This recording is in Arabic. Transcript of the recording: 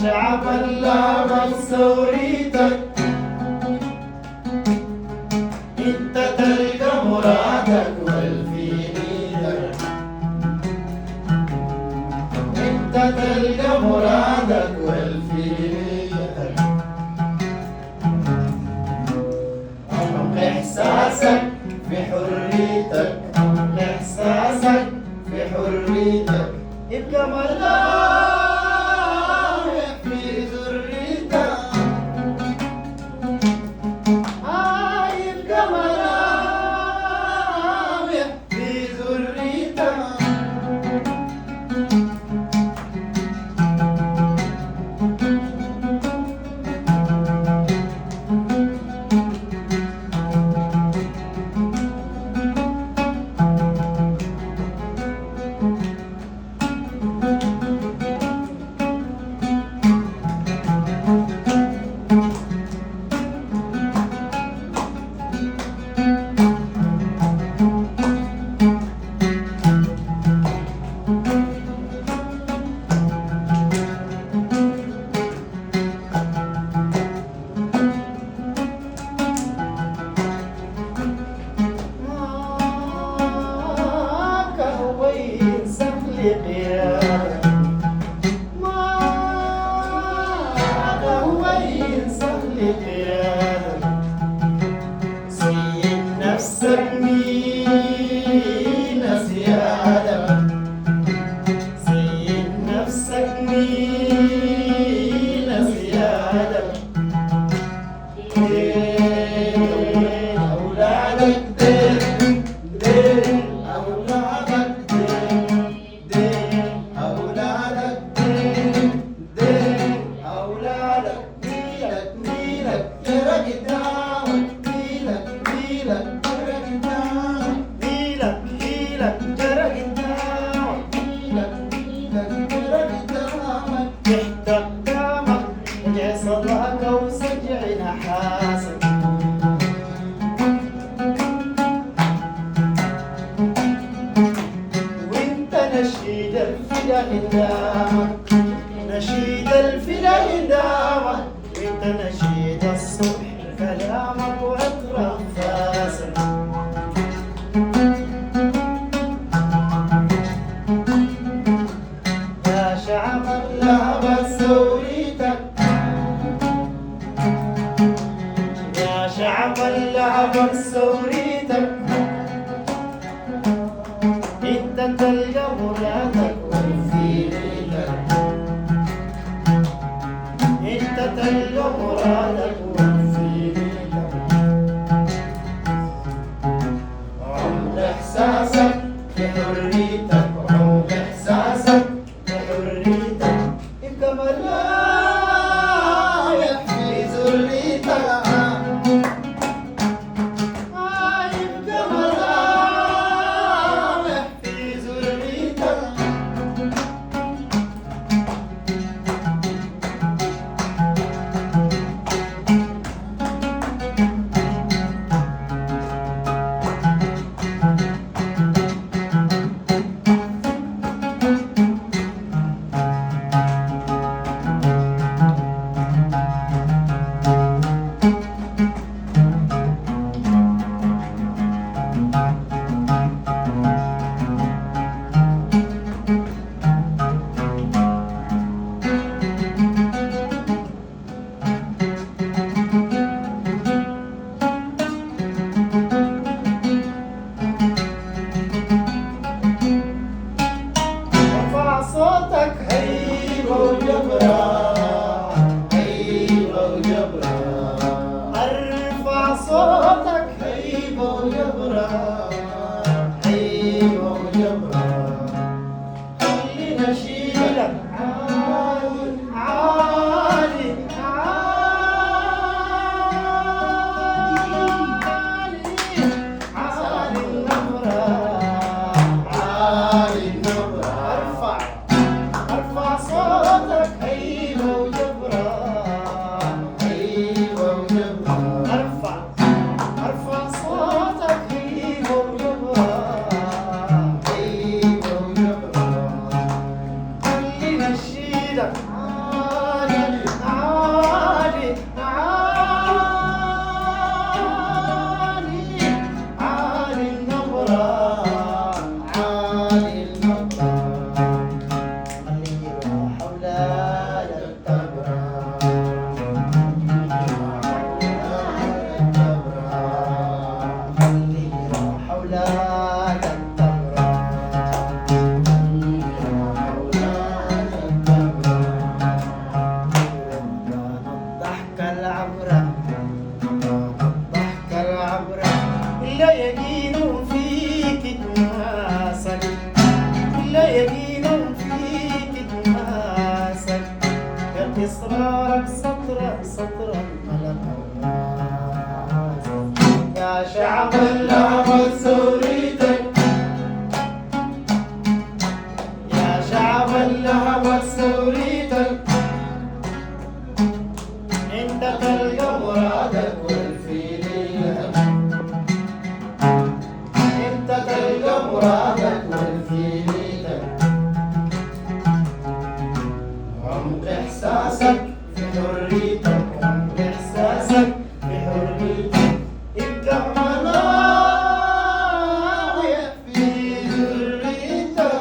شعب اللعبة ثوريتك، انت تلقى مرادك والفي ايدك، انت تلقى مرادك والفي ايدك. عمق احساسك في حريتك، عمق احساسك في حريتك، ابقى ملاوح في ذريتك، يبقى ملاوح في ذريتك. سيد نفسك مين زيادة، سيد نفسك مين زيادة. دين أولادك، دين أولادك، دين أولادك، دين أولادك. ميلك ميلك ترى قدامك، ميلك ميلك ترى قدامك، ميلك ميلك ترى قدامك، ميلك ميلك ترى قدامك. تحت قدامك وجع صداك وسجع نحاسك، وانت نشيد الفدا قدامك، نشيد الفدا قدامك، وانت نشيد الصبح كلامك وعطر انفاسك. يا شعب اللعبة ثوريتك، يا شعب اللعبة ثوريتك، انت تلقى مرادك والفي ايدك، انت تلقى مرادك والفي ايدك. عمق احساسك في حريتك، عمق احساسك في حريتك، ابقى ملايح في ذريتك، يبقى ملايح في ذريتك. ارفع صوتك هيبة وجبران، هيبة وجبران، ارفع صوتك هيبة وجبران، هيبة وجبران. خلي نشيدك عالي عالي عالي عالي النبرة، عالي النبرة. ارفع صوتك هيبة وجبران، هيبة وجبران. ارفع صوتك هيبة وجبران، هيبة وجبران. خلي نشيدك عالي عالي عالي عالي النبرة عالي النبرة خلي روح أولاد التبرة خلي روح أولاد التبرة الضحكة العبرة الضحكة العبرة لا يدين فيك تماسك لا يدين فيك تماسك يا إصرارك سطرا سطرا ملك يا شعب اللعبة سوريتك يا شعب اللعبة سوريتك انت تلقى مرادك والفيل الهم انت تلقى مرادك والفيل الهم عمق احساسك في حريتك عمق احساسك في حريتك ابدأ مناوية في ذريتك